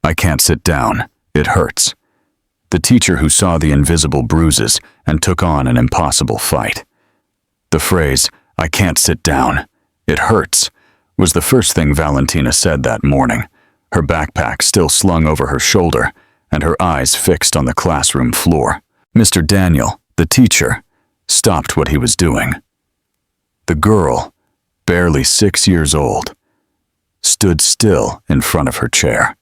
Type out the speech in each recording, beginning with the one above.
I can't sit down. It hurts. The teacher who saw the invisible bruises and took on an impossible fight. The phrase, I can't sit down. It hurts, was the first thing Valentina said that morning, her backpack still slung over her shoulder and her eyes fixed on the classroom floor. Mr. Daniel, the teacher, stopped what he was doing. The girl, barely 6 years old, stood still in front of her chair.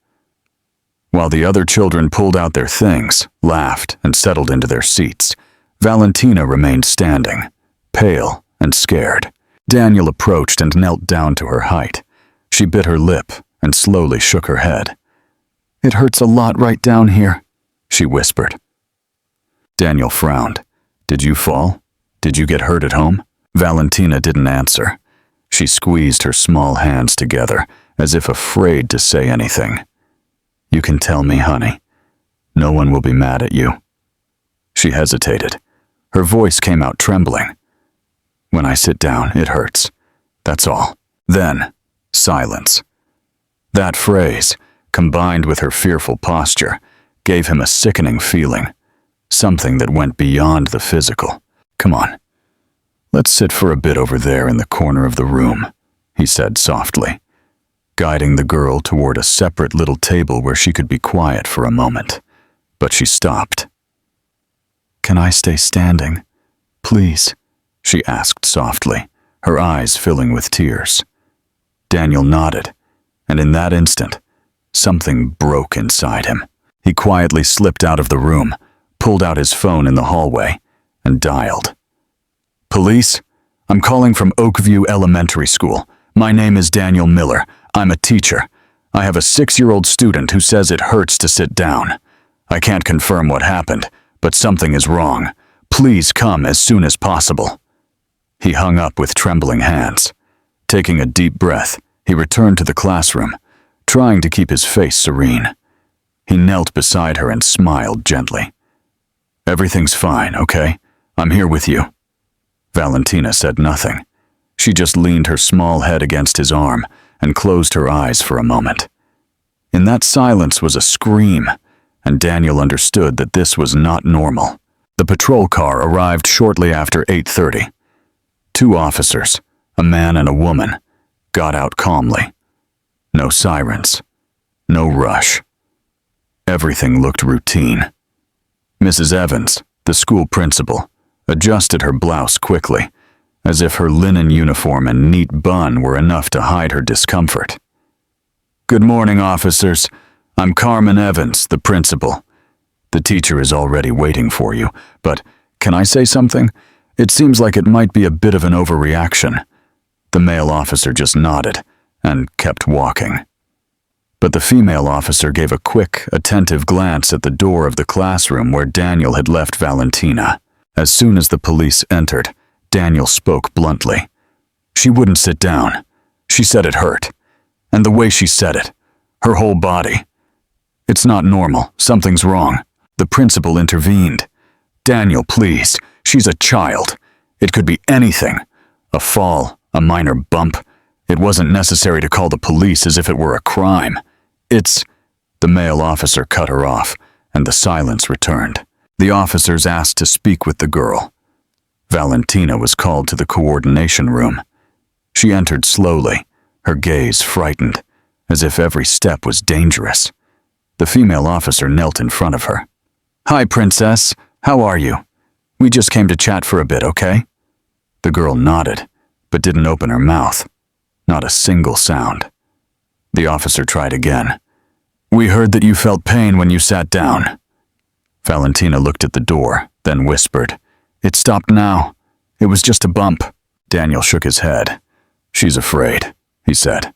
While the other children pulled out their things, laughed, and settled into their seats, Valentina remained standing, pale and scared. Daniel approached and knelt down to her height. She bit her lip and slowly shook her head. "It hurts a lot right down here," she whispered. Daniel frowned. "Did you fall? Did you get hurt at home?" Valentina didn't answer. She squeezed her small hands together, as if afraid to say anything. "You can tell me, honey. No one will be mad at you." She hesitated. Her voice came out trembling. "When I sit down, it hurts. That's all." Then, silence. That phrase, combined with her fearful posture, gave him a sickening feeling, something that went beyond the physical. "Come on. Let's sit for a bit over there in the corner of the room," he said softly, guiding the girl toward a separate little table where she could be quiet for a moment. But she stopped. "Can I stay standing? Please?" she asked softly, her eyes filling with tears. Daniel nodded, and in that instant, something broke inside him. He quietly slipped out of the room, pulled out his phone in the hallway, and dialed. "Police? I'm calling from Oakview Elementary School. My name is Daniel Miller. I'm a teacher. I have a 6-year-old student who says it hurts to sit down. I can't confirm what happened, but something is wrong. Please come as soon as possible." He hung up with trembling hands. Taking a deep breath, he returned to the classroom, trying to keep his face serene. He knelt beside her and smiled gently. "Everything's fine, okay? I'm here with you." Valentina said nothing. She just leaned her small head against his arm and closed her eyes for a moment. In that silence was a scream, and Daniel understood that this was not normal. The patrol car arrived shortly after 8:30. 2 officers, a man and a woman, got out calmly. No sirens. No rush. Everything looked routine. Mrs. Evans, the school principal, adjusted her blouse quickly, as if her linen uniform and neat bun were enough to hide her discomfort. "Good morning, officers. I'm Carmen Evans, the principal. The teacher is already waiting for you, but can I say something? It seems like it might be a bit of an overreaction." The male officer just nodded and kept walking. But the female officer gave a quick, attentive glance at the door of the classroom where Daniel had left Valentina. As soon as the police entered, Daniel spoke bluntly. "She wouldn't sit down. She said it hurt. And the way she said it, her whole body. It's not normal. Something's wrong." The principal intervened. "Daniel, please. She's a child. It could be anything. A fall, a minor bump. It wasn't necessary to call the police as if it were a crime. It's—" The male officer cut her off, and the silence returned. The officers asked to speak with the girl. Valentina was called to the coordination room. She entered slowly, her gaze frightened, as if every step was dangerous. The female officer knelt in front of her. "Hi, Princess. How are you? We just came to chat for a bit, okay?" The girl nodded, but didn't open her mouth. Not a single sound. The officer tried again. "We heard that you felt pain when you sat down." Valentina looked at the door, then whispered, "It stopped now. It was just a bump." Daniel shook his head. "She's afraid," he said.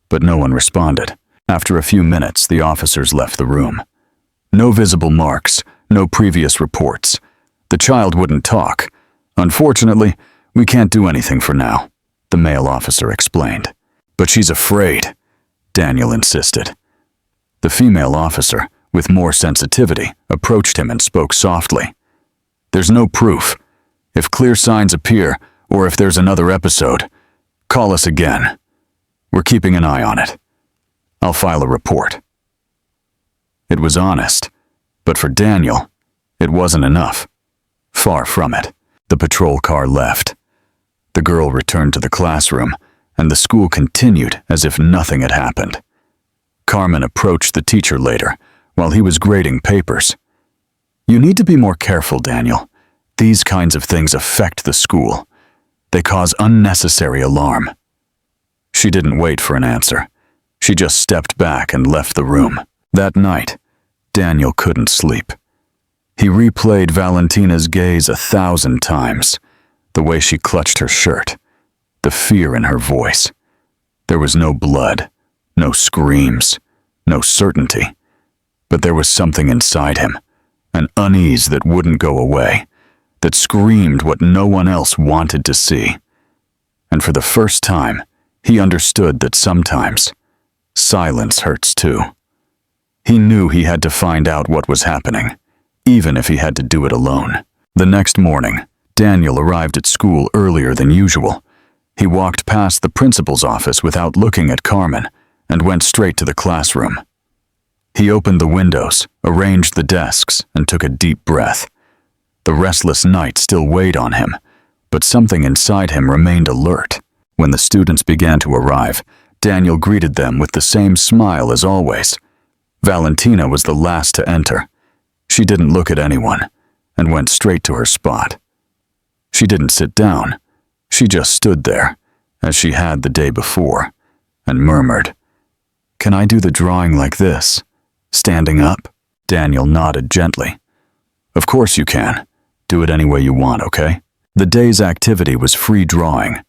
But no one responded. After a few minutes, the officers left the room. No visible marks, no previous reports. The child wouldn't talk. "Unfortunately, we can't do anything for now," the male officer explained. "But she's afraid," Daniel insisted. The female officer, with more sensitivity, approached him and spoke softly. "There's no proof. If clear signs appear, or if there's another episode, call us again. We're keeping an eye on it. I'll file a report." It was honest. But for Daniel, it wasn't enough. Far from it. The patrol car left. The girl returned to the classroom, and the school continued as if nothing had happened. Carmen approached the teacher later, while he was grading papers. "You need to be more careful, Daniel. These kinds of things affect the school. They cause unnecessary alarm." She didn't wait for an answer. She just stepped back and left the room. That night, Daniel couldn't sleep. He replayed Valentina's gaze 1,000 times, the way she clutched her shirt, the fear in her voice. There was no blood, no screams, no certainty, but there was something inside him, an unease that wouldn't go away, that screamed what no one else wanted to see. And for the first time, he understood that sometimes silence hurts too. He knew he had to find out what was happening, even if he had to do it alone. The next morning, Daniel arrived at school earlier than usual. He walked past the principal's office without looking at Carmen and went straight to the classroom. He opened the windows, arranged the desks, and took a deep breath. The restless night still weighed on him, but something inside him remained alert. When the students began to arrive, Daniel greeted them with the same smile as always. Valentina was the last to enter. She didn't look at anyone and went straight to her spot. She didn't sit down. She just stood there, as she had the day before, and murmured, "Can I do the drawing like this? Standing up?" Daniel nodded gently. "Of course you can. Do it any way you want, okay?" The day's activity was free drawing,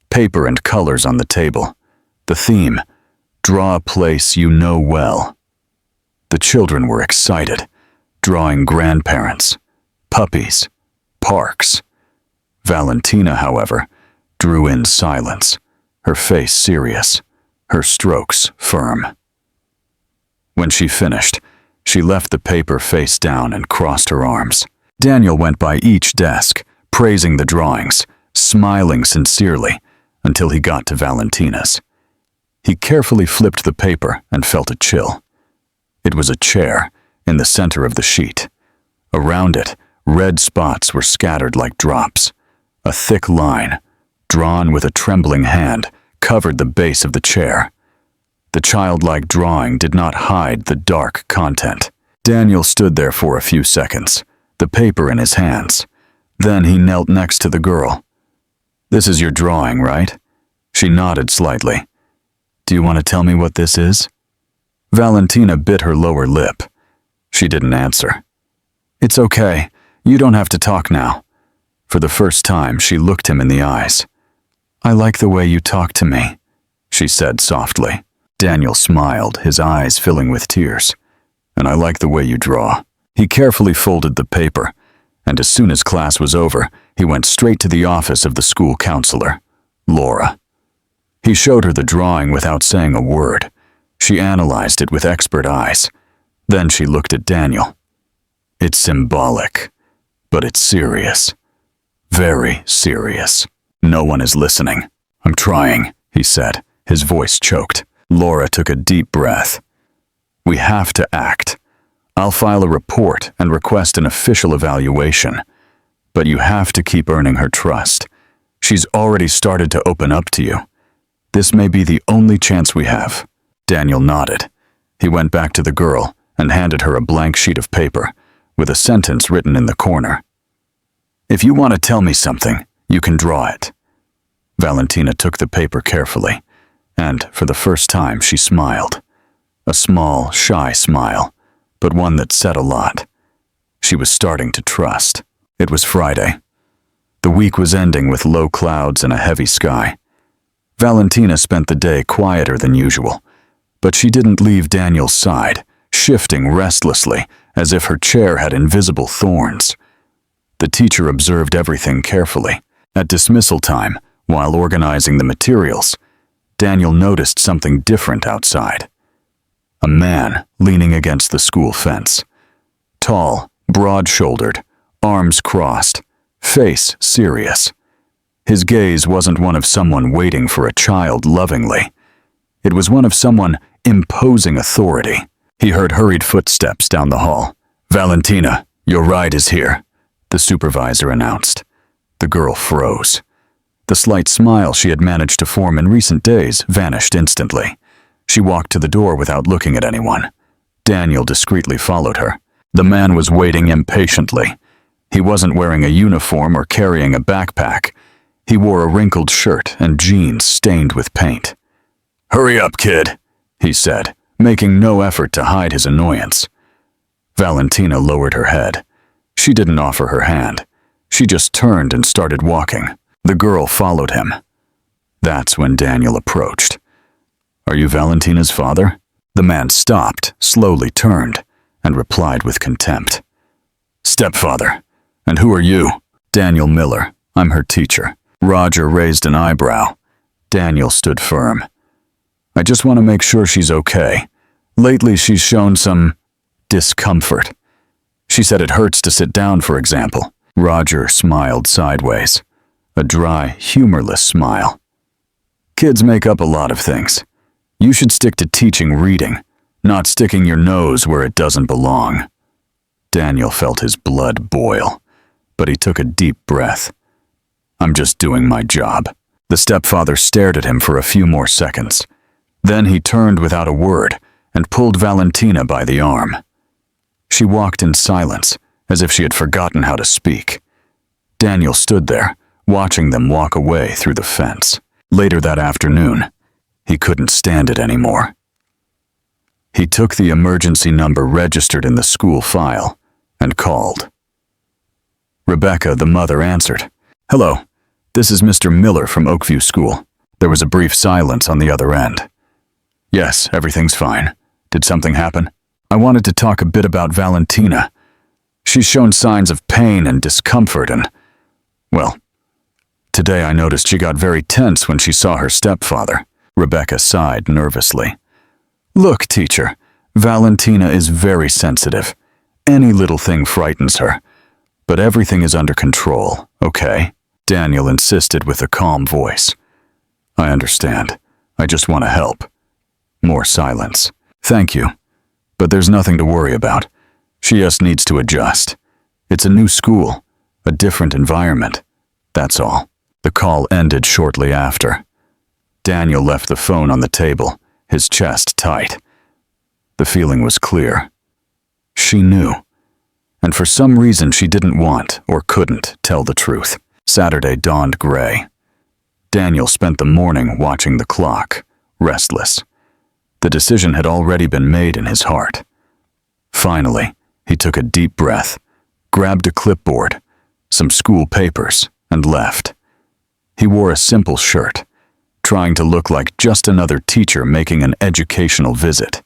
paper and colors on the table. The theme, draw a place you know well. The children were excited, drawing grandparents, puppies, parks. Valentina, however, drew in silence, her face serious, her strokes firm. When she finished, she left the paper face down and crossed her arms. Daniel went by each desk, praising the drawings, smiling sincerely, until he got to Valentina's. He carefully flipped the paper and felt a chill. It was a chair in the center of the sheet. Around it, red spots were scattered like drops. A thick line, drawn with a trembling hand, covered the base of the chair. The childlike drawing did not hide the dark content. Daniel stood there for a few seconds, the paper in his hands. Then he knelt next to the girl. "This is your drawing, right?" She nodded slightly. "Do you want to tell me what this is?" Valentina bit her lower lip. She didn't answer. "It's okay. You don't have to talk now." For the first time, she looked him in the eyes. "I like the way you talk to me," she said softly. Daniel smiled, his eyes filling with tears. "And I like the way you draw." He carefully folded the paper, and as soon as class was over, he went straight to the office of the school counselor, Laura. He showed her the drawing without saying a word. She analyzed it with expert eyes. Then she looked at Daniel. "It's symbolic, but it's serious. Very serious. No one is listening." "I'm trying," he said, his voice choked. Laura took a deep breath. "We have to act. I'll file a report and request an official evaluation. But you have to keep earning her trust. She's already started to open up to you. This may be the only chance we have." Daniel nodded. He went back to the girl and handed her a blank sheet of paper with a sentence written in the corner. "If you want to tell me something, you can draw it." Valentina took the paper carefully, and for the first time she smiled. A small, shy smile, but one that said a lot. She was starting to trust. It was Friday. The week was ending with low clouds and a heavy sky. Valentina spent the day quieter than usual, but she didn't leave Daniel's side, shifting restlessly as if her chair had invisible thorns. The teacher observed everything carefully. At dismissal time, while organizing the materials, Daniel noticed something different outside. A man leaning against the school fence. Tall, broad-shouldered, arms crossed, face serious. His gaze wasn't one of someone waiting for a child lovingly. It was one of someone imposing authority. He heard hurried footsteps down the hall. "Valentina, your ride is here," the supervisor announced. The girl froze. The slight smile she had managed to form in recent days vanished instantly. She walked to the door without looking at anyone. Daniel discreetly followed her. The man was waiting impatiently. He wasn't wearing a uniform or carrying a backpack. He wore a wrinkled shirt and jeans stained with paint. "Hurry up, kid," he said, making no effort to hide his annoyance. Valentina lowered her head. She didn't offer her hand. She just turned and started walking. The girl followed him. That's when Daniel approached. "Are you Valentina's father?" The man stopped, slowly turned, and replied with contempt. "Stepfather. And who are you?" "Daniel Miller. I'm her teacher." Roger raised an eyebrow. Daniel stood firm. "I just want to make sure she's okay. Lately she's shown some discomfort. She said it hurts to sit down, for example." Roger smiled sideways. A dry, humorless smile. "Kids make up a lot of things. You should stick to teaching reading, not sticking your nose where it doesn't belong." Daniel felt his blood boil, but he took a deep breath. "I'm just doing my job." The stepfather stared at him for a few more seconds. Then he turned without a word and pulled Valentina by the arm. She walked in silence, as if she had forgotten how to speak. Daniel stood there, watching them walk away through the fence. Later that afternoon, he couldn't stand it anymore. He took the emergency number registered in the school file and called. Rebecca, the mother, answered. "Hello, this is Mr. Miller from Oakview School." There was a brief silence on the other end. "Yes, everything's fine. Did something happen?" "I wanted to talk a bit about Valentina. She's shown signs of pain and discomfort and, well, today I noticed she got very tense when she saw her stepfather." Rebecca sighed nervously. "Look, teacher, Valentina is very sensitive. Any little thing frightens her. But everything is under control, okay?" Daniel insisted with a calm voice. "I understand. I just want to help." More silence. "Thank you. But there's nothing to worry about. She just needs to adjust. It's a new school, a different environment. That's all." The call ended shortly after. Daniel left the phone on the table, his chest tight. The feeling was clear. She knew. And for some reason she didn't want or couldn't tell the truth. Saturday dawned gray. Daniel spent the morning watching the clock, restless. The decision had already been made in his heart. Finally, he took a deep breath, grabbed a clipboard, some school papers, and left. He wore a simple shirt, trying to look like just another teacher making an educational visit.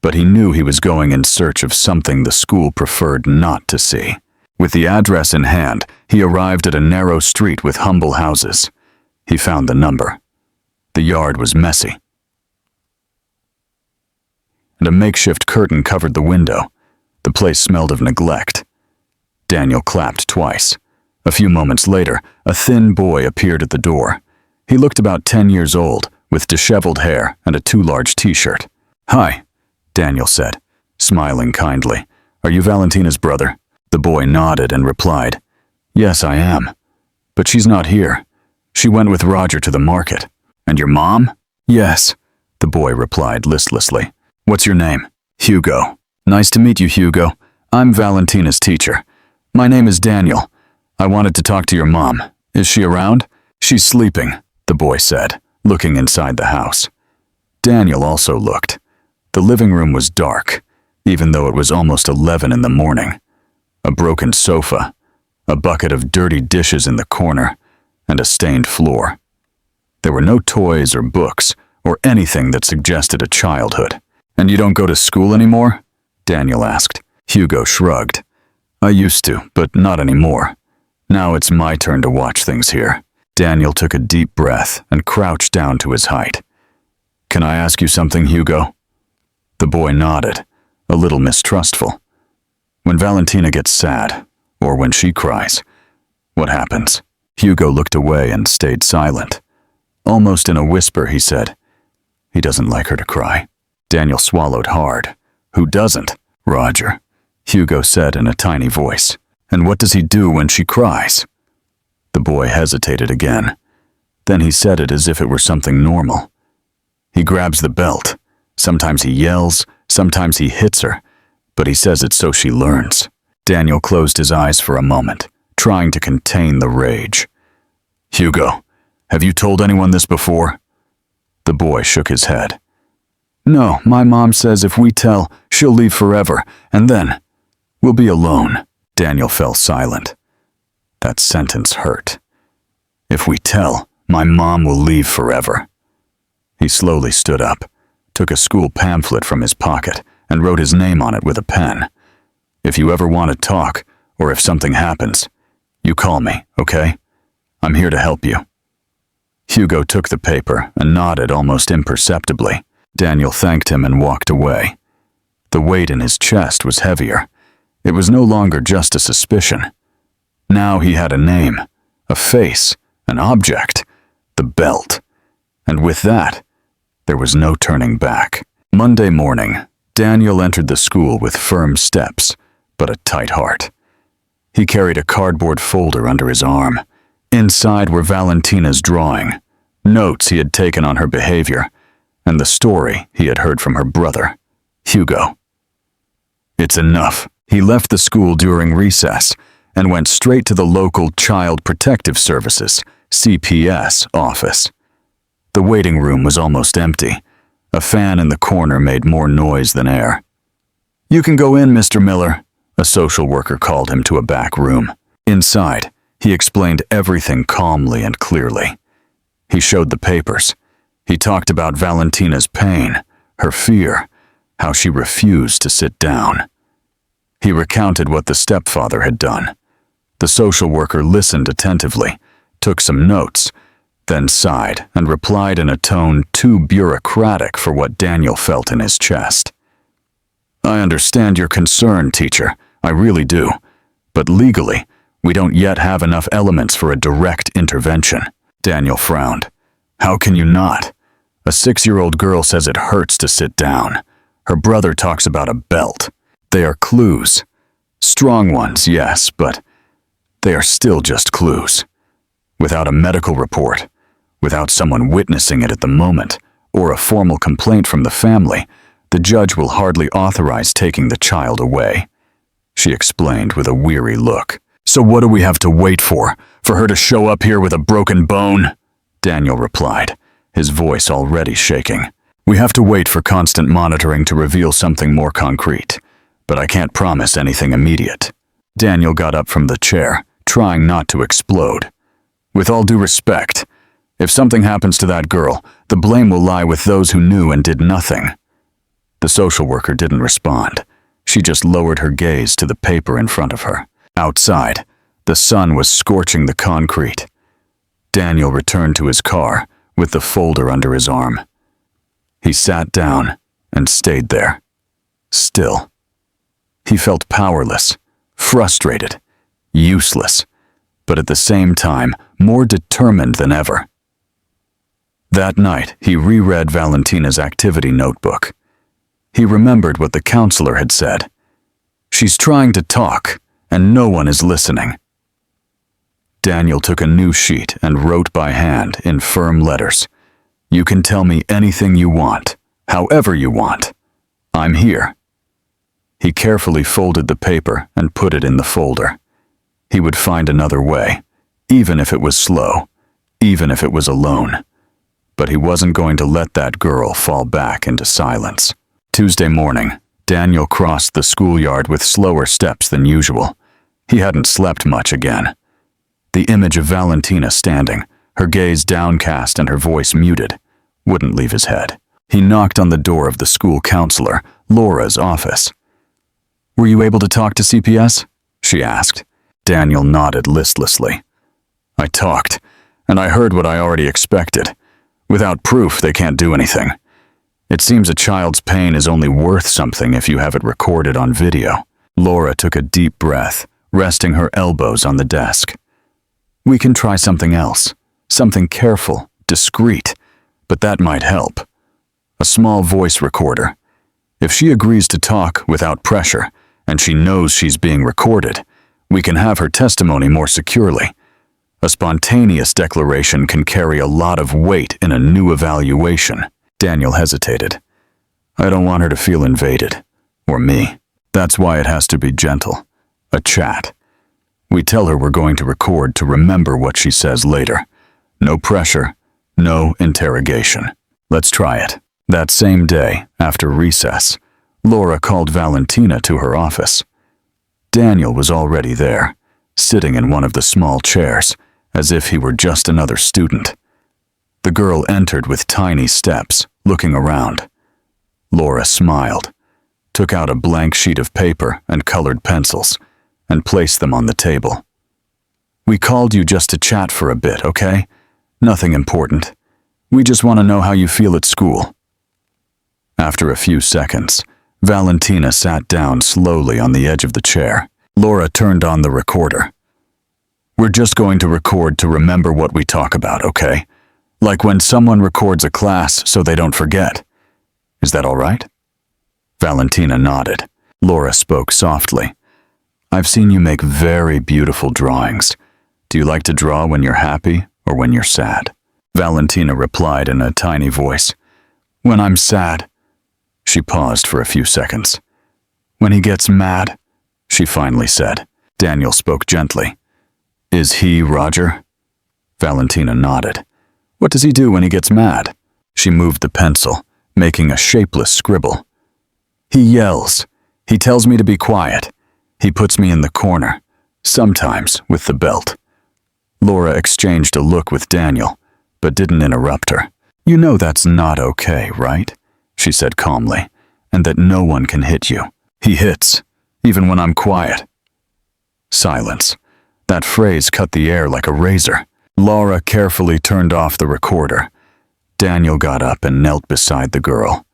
But he knew he was going in search of something the school preferred not to see. With the address in hand, he arrived at a narrow street with humble houses. He found the number. The yard was messy, and a makeshift curtain covered the window. The place smelled of neglect. Daniel clapped twice. A few moments later, a thin boy appeared at the door. He looked about 10 years old, with disheveled hair and a too large t-shirt. "Hi," Daniel said, smiling kindly. "Are you Valentina's brother?" The boy nodded and replied, "Yes, I am. But she's not here. She went with Roger to the market." "And your mom?" "Yes," the boy replied listlessly. "What's your name?" "Hugo." "Nice to meet you, Hugo. I'm Valentina's teacher. My name is Daniel. I wanted to talk to your mom. Is she around?" "She's sleeping," the boy said, looking inside the house. Daniel also looked. The living room was dark, even though it was almost 11 in the morning. A broken sofa, a bucket of dirty dishes in the corner, and a stained floor. There were no toys or books or anything that suggested a childhood. "And you don't go to school anymore?" Daniel asked. Hugo shrugged. "I used to, but not anymore. Now it's my turn to watch things here." Daniel took a deep breath and crouched down to his height. "Can I ask you something, Hugo?" The boy nodded, a little mistrustful. "When Valentina gets sad, or when she cries, what happens?" Hugo looked away and stayed silent. Almost in a whisper, he said, "He doesn't like her to cry." Daniel swallowed hard. Who doesn't? Roger, Hugo said in a tiny voice. And what does he do when she cries? The boy hesitated again. Then he said it as if it were something normal. He grabs the belt. Sometimes he yells, sometimes he hits her, but he says it so she learns. Daniel closed his eyes for a moment, trying to contain the rage. Hugo, have you told anyone this before? The boy shook his head. No, my mom says if we tell, she'll leave forever, and then we'll be alone. Daniel fell silent. That sentence hurt. If we tell, my mom will leave forever. He slowly stood up, took a school pamphlet from his pocket, and wrote his name on it with a pen. If you ever want to talk, or if something happens, you call me, okay? I'm here to help you. Hugo took the paper and nodded almost imperceptibly. Daniel thanked him and walked away. The weight in his chest was heavier. It was no longer just a suspicion. Now he had a name, a face, an object, the belt. And with that, there was no turning back. Monday morning, Daniel entered the school with firm steps, but a tight heart. He carried a cardboard folder under his arm. Inside were Valentina's drawing, notes he had taken on her behavior, and the story he had heard from her brother, Hugo. It's enough. He left the school during recess and went straight to the local Child Protective Services, CPS, office. The waiting room was almost empty. A fan in the corner made more noise than air. You can go in, Mr. Miller, a social worker called him to a back room. Inside, he explained everything calmly and clearly. He showed the papers. He talked about Valentina's pain, her fear, how she refused to sit down. He recounted what the stepfather had done. The social worker listened attentively, took some notes, then sighed and replied in a tone too bureaucratic for what Daniel felt in his chest. I understand your concern, teacher. I really do. But legally, we don't yet have enough elements for a direct intervention. Daniel frowned. How can you not? A 6-year-old girl says it hurts to sit down. Her brother talks about a belt. They are clues. Strong ones, yes, but they are still just clues. Without a medical report, without someone witnessing it at the moment, or a formal complaint from the family, the judge will hardly authorize taking the child away. She explained with a weary look. So what do we have to wait for? For her to show up here with a broken bone? Daniel replied, his voice already shaking. We have to wait for constant monitoring to reveal something more concrete, but I can't promise anything immediate. Daniel got up from the chair, trying not to explode. With all due respect, if something happens to that girl, the blame will lie with those who knew and did nothing. The social worker didn't respond. She just lowered her gaze to the paper in front of her. Outside, the sun was scorching the concrete. Daniel returned to his car with the folder under his arm. He sat down and stayed there, still. He felt powerless, frustrated, useless, but at the same time more determined than ever. That night, he reread Valentina's activity notebook. He remembered what the counselor had said. She's trying to talk, and no one is listening. Daniel took a new sheet and wrote by hand in firm letters. You can tell me anything you want, however you want. I'm here. He carefully folded the paper and put it in the folder. He would find another way, even if it was slow, even if it was alone. But he wasn't going to let that girl fall back into silence. Tuesday morning, Daniel crossed the schoolyard with slower steps than usual. He hadn't slept much again. The image of Valentina standing, her gaze downcast and her voice muted, wouldn't leave his head. He knocked on the door of the school counselor, Laura's office. Were you able to talk to CPS? She asked. Daniel nodded listlessly. I talked, and I heard what I already expected. Without proof, they can't do anything. It seems a child's pain is only worth something if you have it recorded on video. Laura took a deep breath, resting her elbows on the desk. We can try something else, something careful, discreet, but that might help. A small voice recorder. If she agrees to talk without pressure, and she knows she's being recorded, we can have her testimony more securely. A spontaneous declaration can carry a lot of weight in a new evaluation. Daniel hesitated. I don't want her to feel invaded. Or me. That's why it has to be gentle. A chat. We tell her we're going to record to remember what she says later. No pressure, no interrogation. Let's try it. That same day, after recess, Laura called Valentina to her office. Daniel was already there, sitting in one of the small chairs, as if he were just another student. The girl entered with tiny steps, looking around. Laura smiled, took out a blank sheet of paper and colored pencils, and placed them on the table. We called you just to chat for a bit, okay? Nothing important. We just want to know how you feel at school. After a few seconds, Valentina sat down slowly on the edge of the chair. Laura turned on the recorder. We're just going to record to remember what we talk about, okay? Like when someone records a class so they don't forget. Is that all right? Valentina nodded. Laura spoke softly. I've seen you make very beautiful drawings. Do you like to draw when you're happy or when you're sad? Valentina replied in a tiny voice. When I'm sad. She paused for a few seconds. When he gets mad, she finally said. Daniel spoke gently. Is he Roger? Valentina nodded. What does he do when he gets mad? She moved the pencil, making a shapeless scribble. He yells. He tells me to be quiet. He puts me in the corner, sometimes with the belt. Laura exchanged a look with Daniel, but didn't interrupt her. You know that's not okay, right? She said calmly, and that no one can hit you. He hits, even when I'm quiet. Silence. That phrase cut the air like a razor. Laura carefully turned off the recorder. Daniel got up and knelt beside the girl.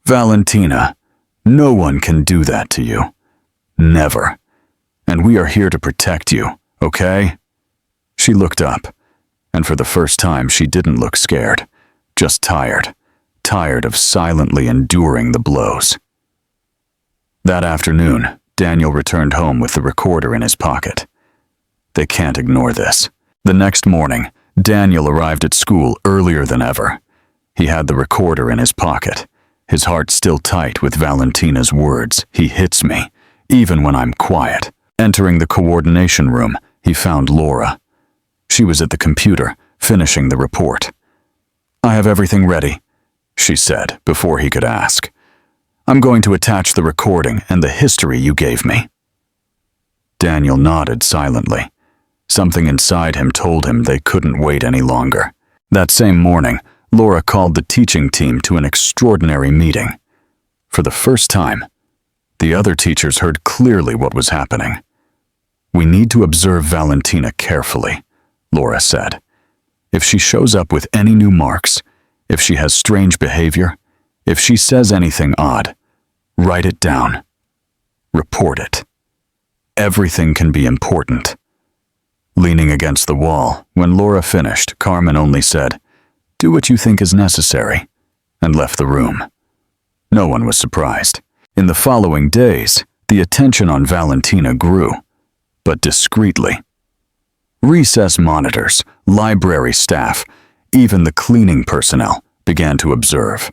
Valentina, no one can do that to you. Never. And we are here to protect you, okay? She looked up, and for the first time she didn't look scared, just tired. Tired of silently enduring the blows. That afternoon, Daniel returned home with the recorder in his pocket. They can't ignore this. The next morning, Daniel arrived at school earlier than ever. He had the recorder in his pocket, his heart still tight with Valentina's words, he hits me, even when I'm quiet. Entering the coordination room, he found Laura. She was at the computer, finishing the report. I have everything ready, she said before he could ask. I'm going to attach the recording and the history you gave me. Daniel nodded silently. Something inside him told him they couldn't wait any longer. That same morning, Laura called the teaching team to an extraordinary meeting. For the first time, the other teachers heard clearly what was happening. We need to observe Valentina carefully, Laura said. If she shows up with any new marks, if she has strange behavior, if she says anything odd, write it down. Report it. Everything can be important. Leaning against the wall, when Laura finished, Carmen only said, Do what you think is necessary, and left the room. No one was surprised. In the following days, the attention on Valentina grew, but discreetly. Recess monitors, library staff, even the cleaning personnel began to observe.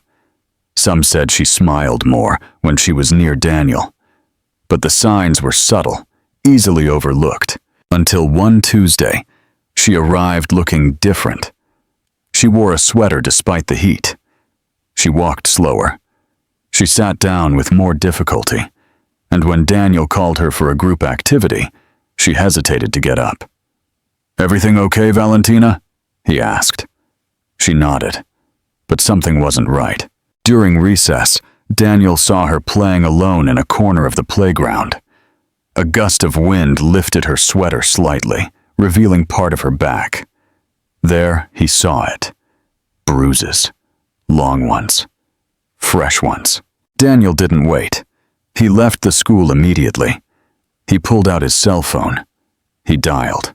Some said she smiled more when she was near Daniel, but the signs were subtle, easily overlooked, until one Tuesday, she arrived looking different. She wore a sweater despite the heat. She walked slower. She sat down with more difficulty, and when Daniel called her for a group activity, she hesitated to get up. Everything okay, Valentina? He asked. She nodded, but something wasn't right. During recess, Daniel saw her playing alone in a corner of the playground. A gust of wind lifted her sweater slightly, revealing part of her back. There he saw it. Bruises. Long ones. Fresh ones. Daniel didn't wait. He left the school immediately. He pulled out his cell phone. He dialed.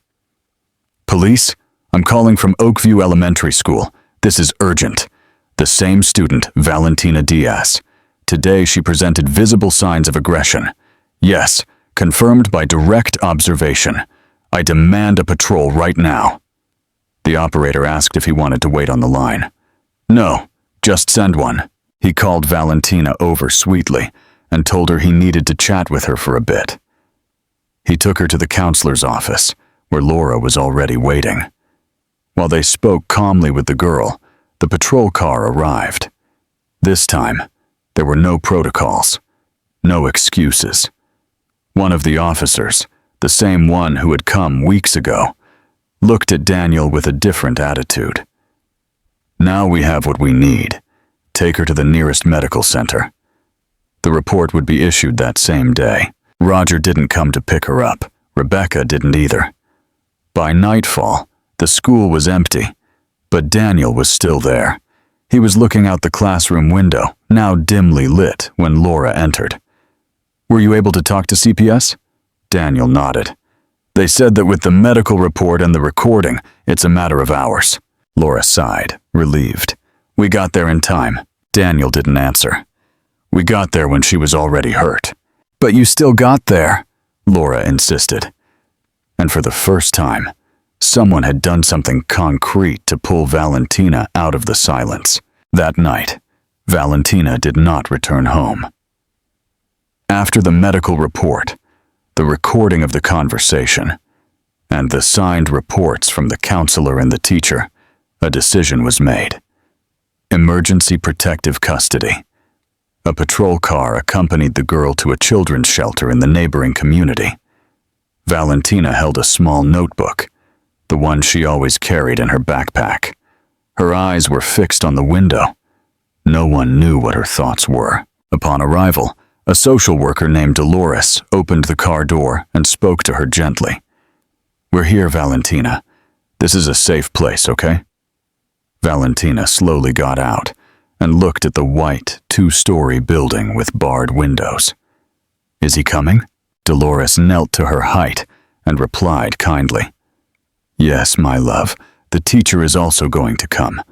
Police? I'm calling from Oakview Elementary School. This is urgent. The same student, Valentina Diaz. Today she presented visible signs of aggression. Yes, confirmed by direct observation. I demand a patrol right now. The operator asked if he wanted to wait on the line. No, just send one. He called Valentina over sweetly and told her he needed to chat with her for a bit. He took her to the counselor's office, where Laura was already waiting. While they spoke calmly with the girl, the patrol car arrived. This time, there were no protocols, no excuses. One of the officers, the same one who had come weeks ago, looked at Daniel with a different attitude. Now we have what we need. Take her to the nearest medical center. The report would be issued that same day. Roger didn't come to pick her up. Rebecca didn't either. By nightfall, the school was empty, but Daniel was still there. He was looking out the classroom window, now dimly lit, when Laura entered. Were you able to talk to CPS? Daniel nodded. They said that with the medical report and the recording, it's a matter of hours. Laura sighed, relieved. We got there in time. Daniel didn't answer. We got there when she was already hurt. But you still got there, Laura insisted. And for the first time, someone had done something concrete to pull Valentina out of the silence. That night, Valentina did not return home. After the medical report, the recording of the conversation, and the signed reports from the counselor and the teacher, a decision was made. Emergency protective custody. A patrol car accompanied the girl to a children's shelter in the neighboring community. Valentina held a small notebook, the one she always carried in her backpack. Her eyes were fixed on the window. No one knew what her thoughts were. Upon arrival, a social worker named Dolores opened the car door and spoke to her gently. We're here, Valentina. This is a safe place, okay? Valentina slowly got out and looked at the white, two-story building with barred windows. Is he coming? Dolores knelt to her height and replied kindly. Yes, my love, the teacher is also going to come.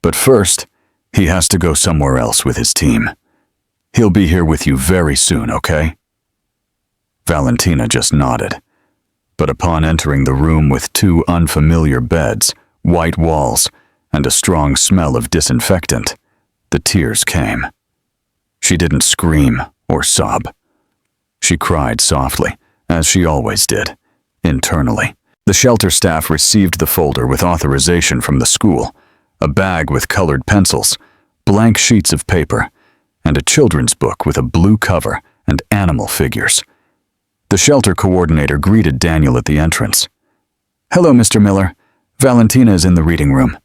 But first, he has to go somewhere else with his team. He'll be here with you very soon, okay? Valentina just nodded. But upon entering the room with two unfamiliar beds, white walls, and a strong smell of disinfectant, the tears came. She didn't scream or sob. She cried softly, as she always did, internally. The shelter staff received the folder with authorization from the school, a bag with colored pencils, blank sheets of paper, and a children's book with a blue cover and animal figures. The shelter coordinator greeted Daniel at the entrance. Hello, Mr. Miller. Valentina is in the reading room.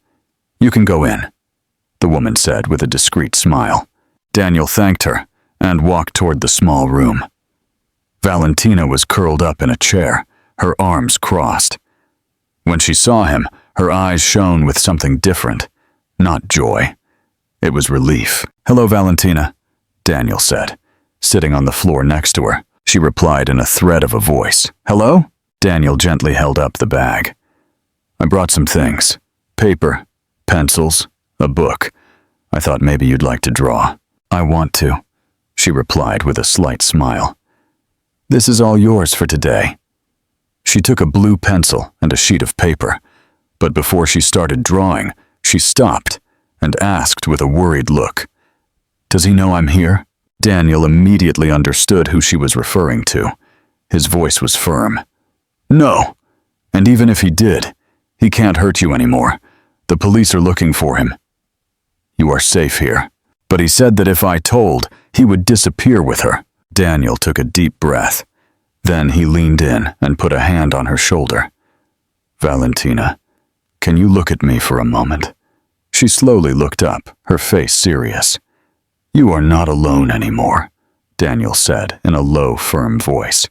You can go in, the woman said with a discreet smile. Daniel thanked her and walked toward the small room. Valentina was curled up in a chair, her arms crossed. When she saw him, her eyes shone with something different, not joy. It was relief. Hello, Valentina, Daniel said, sitting on the floor next to her. She replied in a thread of a voice. Hello? Daniel gently held up the bag. I brought some things. Paper, pencils, a book. I thought maybe you'd like to draw. I want to, she replied with a slight smile. This is all yours for today. She took a blue pencil and a sheet of paper, but before she started drawing, she stopped and asked with a worried look, Does he know I'm here? Daniel immediately understood who she was referring to. His voice was firm. No, and even if he did, he can't hurt you anymore. The police are looking for him. You are safe here. But he said that if I told, he would disappear with her. Daniel took a deep breath. Then he leaned in and put a hand on her shoulder. Valentina, can you look at me for a moment? She slowly looked up, her face serious. You are not alone anymore, Daniel said in a low, firm voice.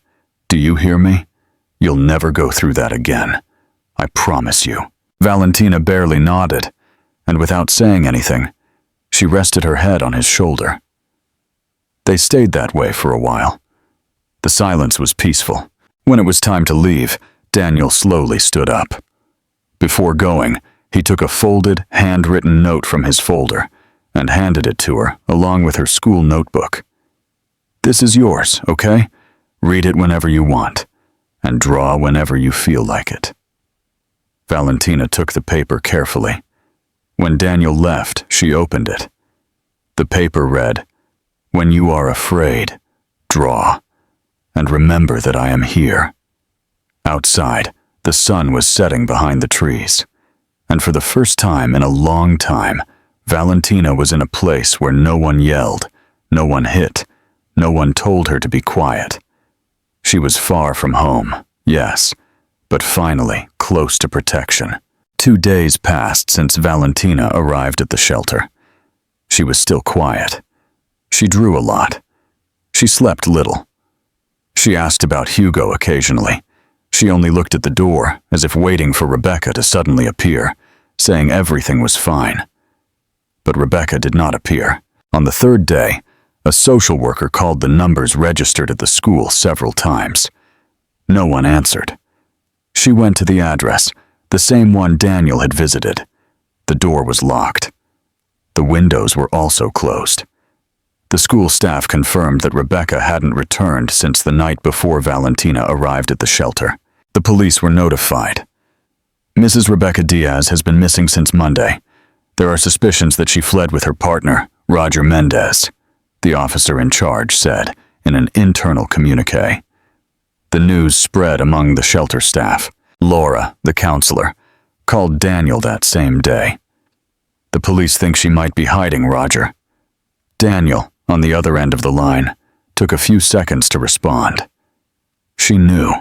Do you hear me? You'll never go through that again. I promise you. Valentina barely nodded, and without saying anything, she rested her head on his shoulder. They stayed that way for a while. The silence was peaceful. When it was time to leave, Daniel slowly stood up. Before going, he took a folded, handwritten note from his folder and handed it to her along with her school notebook. "This is yours, okay? Read it whenever you want, and draw whenever you feel like it." Valentina took the paper carefully. When Daniel left, she opened it. The paper read, "When you are afraid, draw, and remember that I am here." Outside, the sun was setting behind the trees, and for the first time in a long time, Valentina was in a place where no one yelled, no one hit, no one told her to be quiet. She was far from home, yes, but finally close to protection. 2 days passed since Valentina arrived at the shelter. She was still quiet. She drew a lot. She slept little. She asked about Hugo occasionally. She only looked at the door, as if waiting for Rebecca to suddenly appear, saying everything was fine. But Rebecca did not appear. On the 3rd day, a social worker called the numbers registered at the school several times. No one answered. She went to the address, the same one Daniel had visited. The door was locked. The windows were also closed. The school staff confirmed that Rebecca hadn't returned since the night before Valentina arrived at the shelter. The police were notified. "Mrs. Rebecca Diaz has been missing since Monday. There are suspicions that she fled with her partner, Roger Mendez," the officer in charge said in an internal communique. The news spread among the shelter staff. Laura, the counselor, called Daniel that same day. "The police think she might be hiding Roger." Daniel, on the other end of the line, took a few seconds to respond. She knew.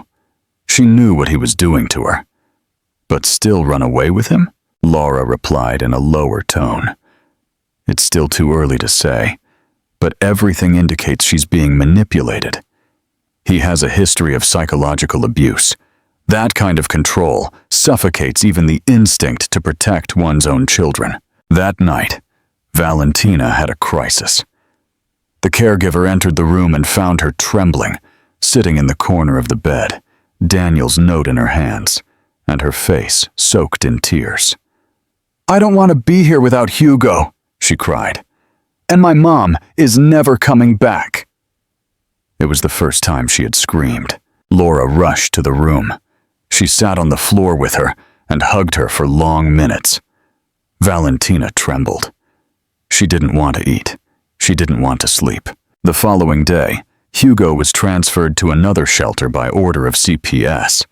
She knew what he was doing to her. "But still run away with him?" Laura replied in a lower tone. "It's still too early to say, but everything indicates she's being manipulated. He has a history of psychological abuse. That kind of control suffocates even the instinct to protect one's own children." That night, Valentina had a crisis. The caregiver entered the room and found her trembling, sitting in the corner of the bed, Daniel's note in her hands, and her face soaked in tears. "I don't want to be here without Hugo," she cried. "And my mom is never coming back." It was the first time she had screamed. Laura rushed to the room. She sat on the floor with her and hugged her for long minutes. Valentina trembled. She didn't want to eat. She didn't want to sleep. The following day, Hugo was transferred to another shelter by order of CPS.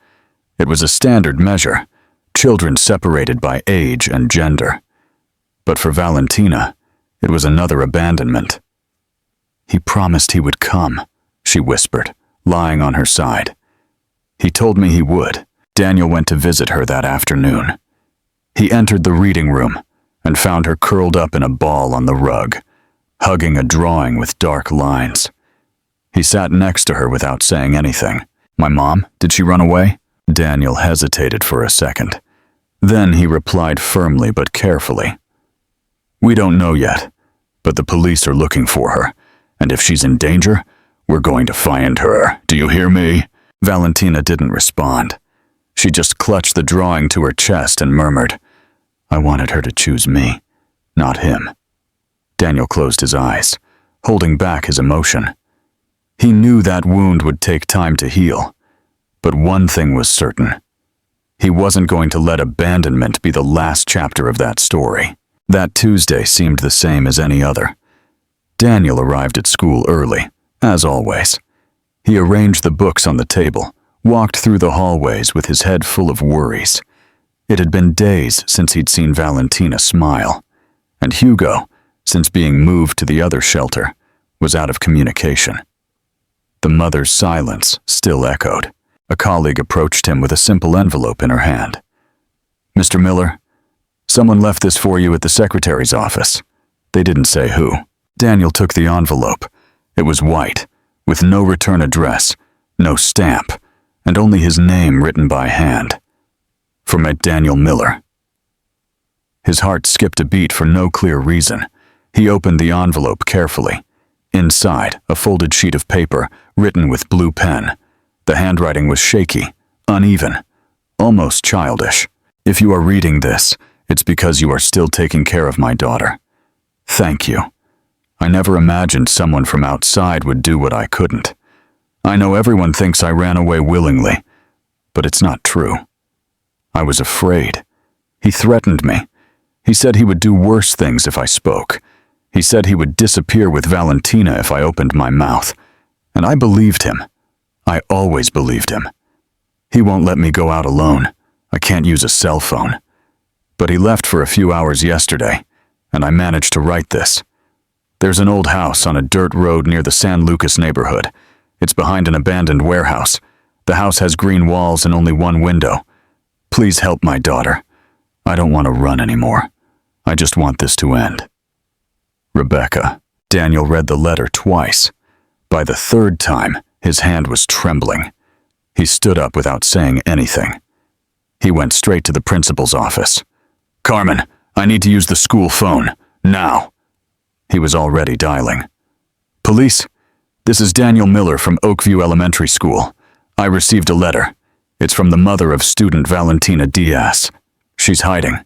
It was a standard measure, children separated by age and gender. But for Valentina, it was another abandonment. "He promised he would come," she whispered, lying on her side. "He told me he would." Daniel went to visit her that afternoon. He entered the reading room and found her curled up in a ball on the rug, hugging a drawing with dark lines. He sat next to her without saying anything. "My mom, did she run away?" Daniel hesitated for a second. Then he replied firmly but carefully. "We don't know yet, but the police are looking for her, and if she's in danger, we're going to find her. Do you hear me?" Valentina didn't respond. She just clutched the drawing to her chest and murmured, "I wanted her to choose me, not him." Daniel closed his eyes, holding back his emotion. He knew that wound would take time to heal, but one thing was certain. He wasn't going to let abandonment be the last chapter of that story. That Tuesday seemed the same as any other. Daniel arrived at school early, as always. He arranged the books on the table, walked through the hallways with his head full of worries. It had been days since he'd seen Valentina smile, and Hugo, since being moved to the other shelter, was out of communication. The mother's silence still echoed. A colleague approached him with a simple envelope in her hand. "Mr. Miller, someone left this for you at the secretary's office." They didn't say who. Daniel took the envelope. It was white, with no return address, no stamp, and only his name written by hand. From Daniel Miller. His heart skipped a beat for no clear reason. He opened the envelope carefully. Inside, a folded sheet of paper, written with blue pen. The handwriting was shaky, uneven, almost childish. "If you are reading this, it's because you are still taking care of my daughter. Thank you. I never imagined someone from outside would do what I couldn't. I know everyone thinks I ran away willingly, but it's not true. I was afraid. He threatened me. He said he would do worse things if I spoke. He said he would disappear with Valentina if I opened my mouth. And I believed him. I always believed him. He won't let me go out alone. I can't use a cell phone. But he left for a few hours yesterday, and I managed to write this. There's an old house on a dirt road near the San Lucas neighborhood. It's behind an abandoned warehouse. The house has green walls and only one window. Please help my daughter. I don't want to run anymore. I just want this to end. Rebecca. Daniel read the letter twice. By the third time, his hand was trembling. He stood up without saying anything. He went straight to the principal's office. Carmen, I need to use the school phone. Now. He was already dialing. Police? This is Daniel Miller from Oakview Elementary School. I received a letter. It's from the mother of student Valentina Diaz. She's hiding.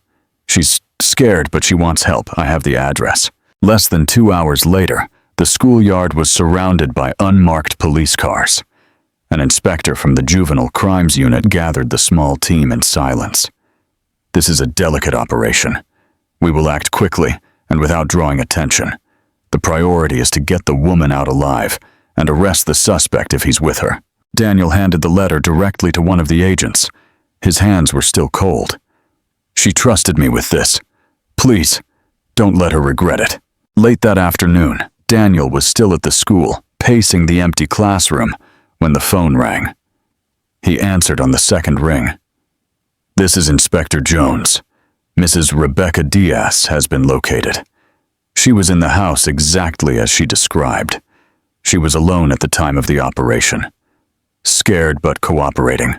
She's scared, but she wants help. I have the address. Less than 2 hours later, the schoolyard was surrounded by unmarked police cars. An inspector from the Juvenile Crimes Unit gathered the small team in silence. This is a delicate operation. We will act quickly and without drawing attention. The priority is to get the woman out alive and arrest the suspect if he's with her. Daniel handed the letter directly to one of the agents. His hands were still cold. She trusted me with this. Please, don't let her regret it. Late that afternoon, Daniel was still at the school, pacing the empty classroom, when the phone rang. He answered on the second ring. This is Inspector Jones. Mrs. Rebecca Diaz has been located. She was in the house exactly as she described. She was alone at the time of the operation. Scared but cooperating.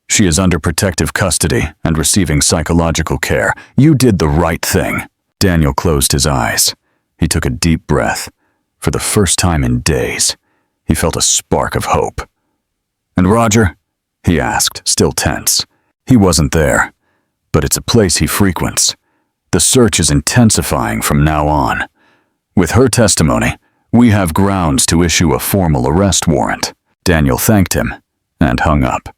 She is under protective custody and receiving psychological care. You did the right thing. Daniel closed his eyes. He took a deep breath. For the first time in days, he felt a spark of hope. And Roger? He asked, still tense. He wasn't there, but it's a place he frequents. The search is intensifying from now on. With her testimony, we have grounds to issue a formal arrest warrant. Daniel thanked him and hung up.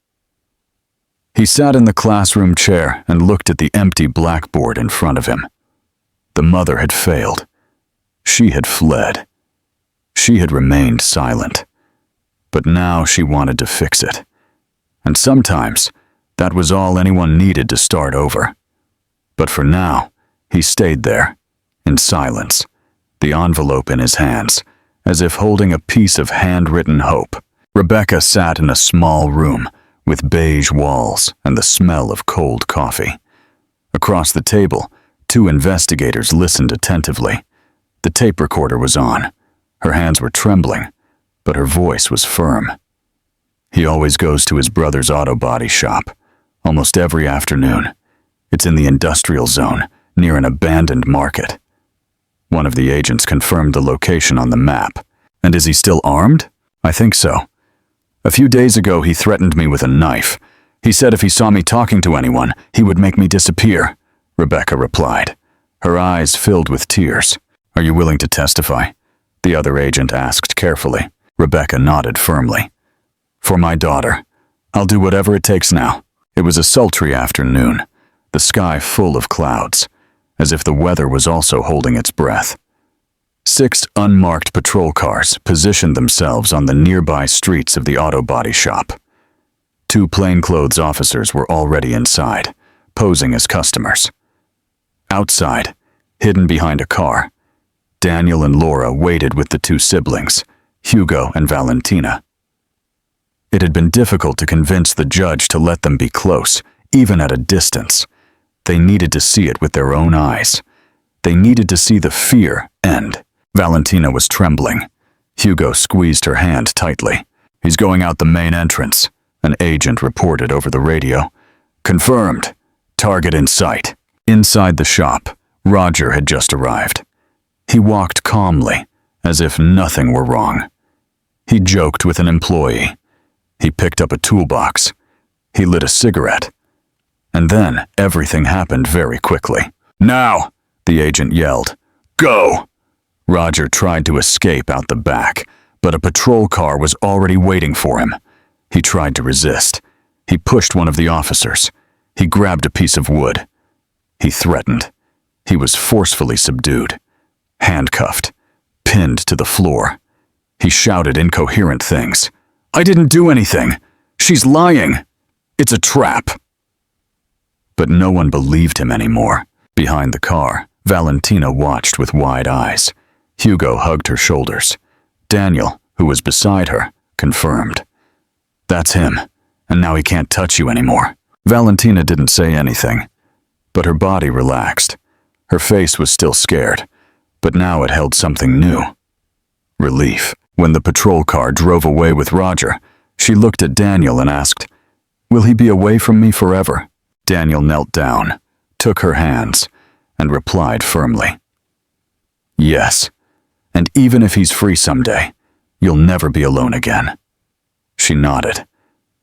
He sat in the classroom chair and looked at the empty blackboard in front of him. The mother had failed. She had fled. She had remained silent. But now she wanted to fix it. And sometimes, that was all anyone needed to start over. But for now, he stayed there, in silence, the envelope in his hands, as if holding a piece of handwritten hope. Rebecca sat in a small room, with beige walls and the smell of cold coffee. Across the table, 2 investigators listened attentively. The tape recorder was on. Her hands were trembling, but her voice was firm. He always goes to his brother's auto body shop, almost every afternoon. It's in the industrial zone, near an abandoned market. One of the agents confirmed the location on the map. And is he still armed? I think so. A few days ago, he threatened me with a knife. He said if he saw me talking to anyone, he would make me disappear, Rebecca replied. Her eyes filled with tears. Are you willing to testify? The other agent asked carefully. Rebecca nodded firmly. For my daughter. I'll do whatever it takes now. It was a sultry afternoon, the sky full of clouds, as if the weather was also holding its breath. 6 unmarked patrol cars positioned themselves on the nearby streets of the auto body shop. 2 plainclothes officers were already inside, posing as customers. Outside, hidden behind a car, Daniel and Laura waited with the 2 siblings, Hugo and Valentina. It had been difficult to convince the judge to let them be close, even at a distance. They needed to see it with their own eyes. They needed to see the fear end. Valentina was trembling. Hugo squeezed her hand tightly. He's going out the main entrance, an agent reported over the radio. Confirmed. Target in sight. Inside the shop, Roger had just arrived. He walked calmly, as if nothing were wrong. He joked with an employee. He picked up a toolbox. He lit a cigarette. And then everything happened very quickly. Now, the agent yelled. Go! Roger tried to escape out the back, but a patrol car was already waiting for him. He tried to resist. He pushed one of the officers. He grabbed a piece of wood. He threatened. He was forcefully subdued, handcuffed, pinned to the floor. He shouted incoherent things. "I didn't do anything. She's lying. It's a trap." But no one believed him anymore. Behind the car, Valentina watched with wide eyes. Hugo hugged her shoulders. Daniel, who was beside her, confirmed. "That's him, and now he can't touch you anymore." Valentina didn't say anything, but her body relaxed. Her face was still scared, but now it held something new. Relief. When the patrol car drove away with Roger, she looked at Daniel and asked, "Will he be away from me forever?" Daniel knelt down, took her hands, and replied firmly, "Yes, and even if he's free someday, you'll never be alone again." She nodded.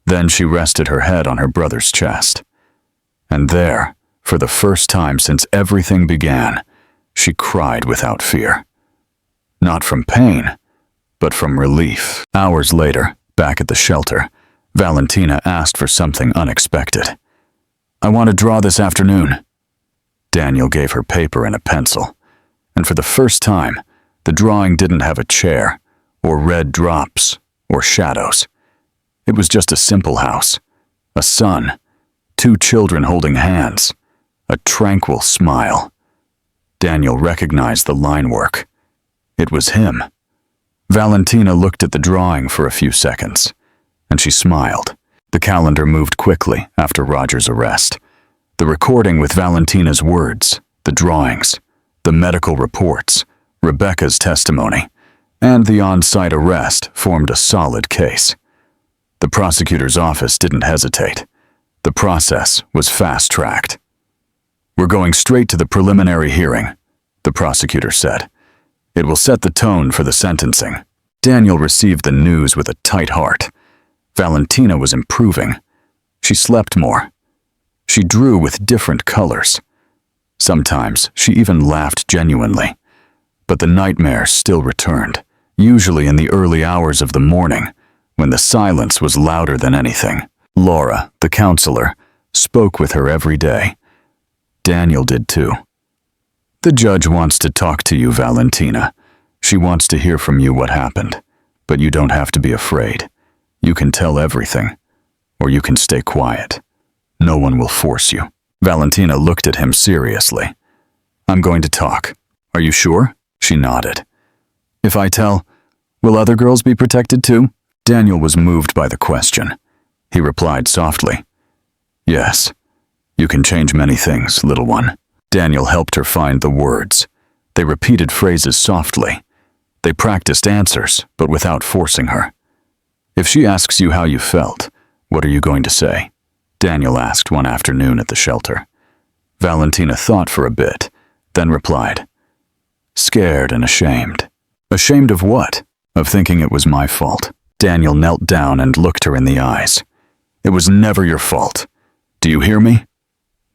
Then she rested her head on her brother's chest. And there, for the first time since everything began, she cried without fear. Not from pain, but from relief. Hours later, back at the shelter, Valentina asked for something unexpected. "I want to draw this afternoon." Daniel gave her paper and a pencil, and for the first time, the drawing didn't have a chair, or red drops, or shadows. It was just a simple house, a sun, 2 children holding hands, a tranquil smile. Daniel recognized the line work. It was him. Valentina looked at the drawing for a few seconds, and she smiled. The calendar moved quickly after Roger's arrest. The recording with Valentina's words, the drawings, the medical reports, Rebecca's testimony, and the on-site arrest formed a solid case. The prosecutor's office didn't hesitate. The process was fast-tracked. "We're going straight to the preliminary hearing," the prosecutor said. "It will set the tone for the sentencing." Daniel received the news with a tight heart. Valentina was improving. She slept more. She drew with different colors. Sometimes she even laughed genuinely. But the nightmares still returned, usually in the early hours of the morning, when the silence was louder than anything. Laura, the counselor, spoke with her every day. Daniel did too. "The judge wants to talk to you, Valentina. She wants to hear from you what happened, but you don't have to be afraid. You can tell everything, or you can stay quiet. No one will force you." Valentina looked at him seriously. "I'm going to talk. Are you sure?" She nodded. "If I tell, will other girls be protected too?" Daniel was moved by the question. He replied softly, "Yes. You can change many things, little one." Daniel helped her find the words. They repeated phrases softly. They practiced answers, but without forcing her. "If she asks you how you felt, what are you going to say?" Daniel asked one afternoon at the shelter. Valentina thought for a bit, then replied, "Scared and ashamed." "Ashamed of what?" "Of thinking it was my fault." Daniel knelt down and looked her in the eyes. "It was never your fault. Do you hear me?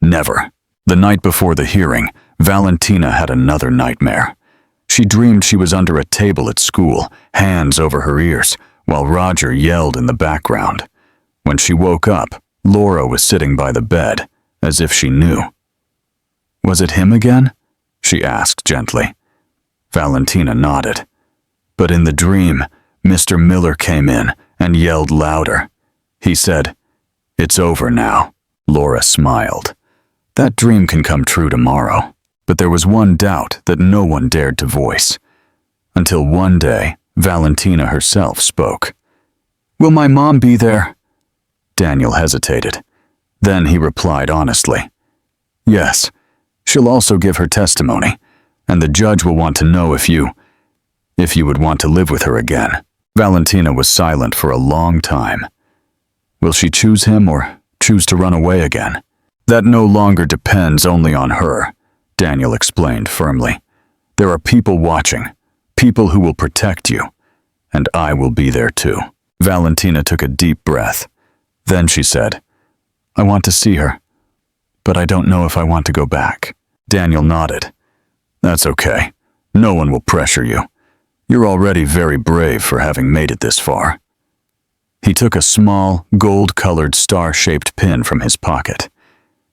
Never." The night before the hearing, Valentina had another nightmare. She dreamed she was under a table at school, hands over her ears, while Roger yelled in the background. When she woke up, Laura was sitting by the bed, as if she knew. "Was it him again?" she asked gently. Valentina nodded. But in the dream, Mr. Miller came in and yelled louder. He said, "It's over now." Laura smiled. That dream can come true tomorrow. But there was one doubt that no one dared to voice. Until one day, Valentina herself spoke. "Will my mom be there?" Daniel hesitated. Then he replied honestly, "Yes, she'll also give her testimony, and the judge will want to know if you would want to live with her again." Valentina was silent for a long time. Will she choose him or choose to run away again? That no longer depends only on her, Daniel explained firmly. There are people watching, people who will protect you, and I will be there too. Valentina took a deep breath. Then she said, "I want to see her, but I don't know if I want to go back." Daniel nodded. "That's okay. No one will pressure you. You're already very brave for having made it this far." He took a small, gold-colored star-shaped pin from his pocket.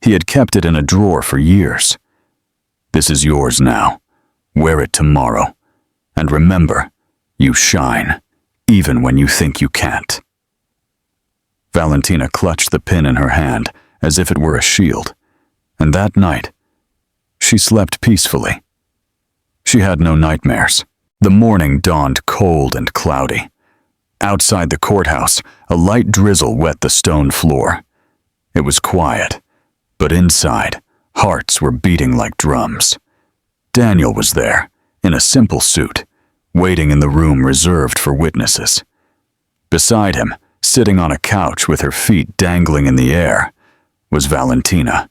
He had kept it in a drawer for years. "This is yours now. Wear it tomorrow. And remember, you shine, even when you think you can't." Valentina clutched the pin in her hand as if it were a shield, and that night, she slept peacefully. She had no nightmares. The morning dawned cold and cloudy. Outside the courthouse, a light drizzle wet the stone floor. It was quiet, but inside, hearts were beating like drums. Daniel was there, in a simple suit, waiting in the room reserved for witnesses. Beside him, sitting on a couch with her feet dangling in the air, was Valentina.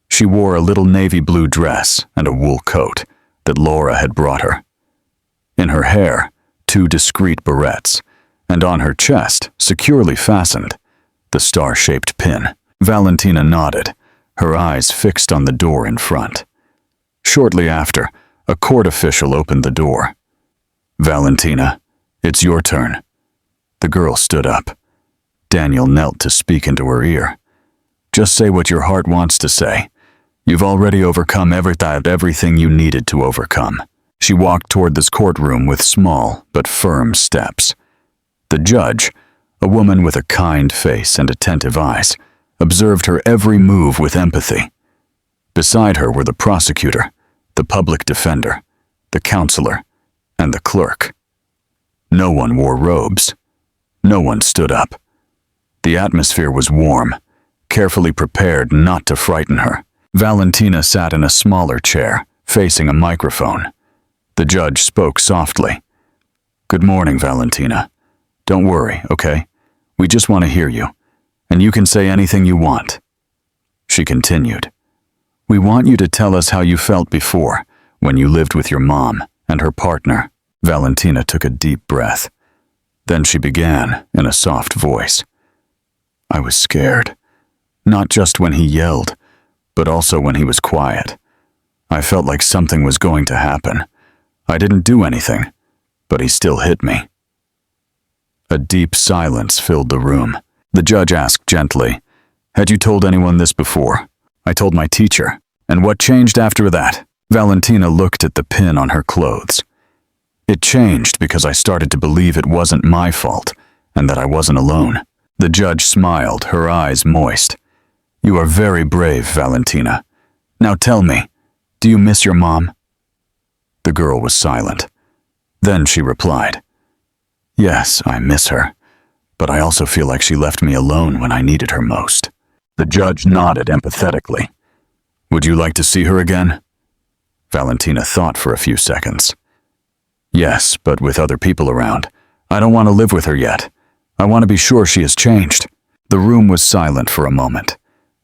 She wore a little navy blue dress and a wool coat that Laura had brought her. In her hair, 2 discreet barrettes, and on her chest, securely fastened, the star-shaped pin. Valentina nodded, her eyes fixed on the door in front. Shortly after, a court official opened the door. "Valentina, it's your turn." The girl stood up. Daniel knelt to speak into her ear. "Just say what your heart wants to say. You've already overcome everything you needed to overcome." She walked toward this courtroom with small but firm steps. The judge, a woman with a kind face and attentive eyes, observed her every move with empathy. Beside her were the prosecutor, the public defender, the counselor, and the clerk. No one wore robes. No one stood up. The atmosphere was warm, carefully prepared not to frighten her. Valentina sat in a smaller chair, facing a microphone. The judge spoke softly. "Good morning, Valentina. Don't worry, okay? We just want to hear you, and you can say anything you want." She continued. "We want you to tell us how you felt before, when you lived with your mom and her partner." Valentina took a deep breath. Then she began, in a soft voice. "I was scared, not just when he yelled, but also when he was quiet. I felt like something was going to happen. I didn't do anything, but he still hit me." A deep silence filled the room. The judge asked gently, "Had you told anyone this before?" "I told my teacher." "And what changed after that?" Valentina looked at the pin on her clothes. "It changed because I started to believe it wasn't my fault and that I wasn't alone." The judge smiled, her eyes moist. "You are very brave, Valentina. Now tell me, do you miss your mom?" The girl was silent. Then she replied, "Yes, I miss her, but I also feel like she left me alone when I needed her most." The judge nodded empathetically. "Would you like to see her again?" Valentina thought for a few seconds. "Yes, but with other people around. I don't want to live with her yet. I want to be sure she has changed." The room was silent for a moment.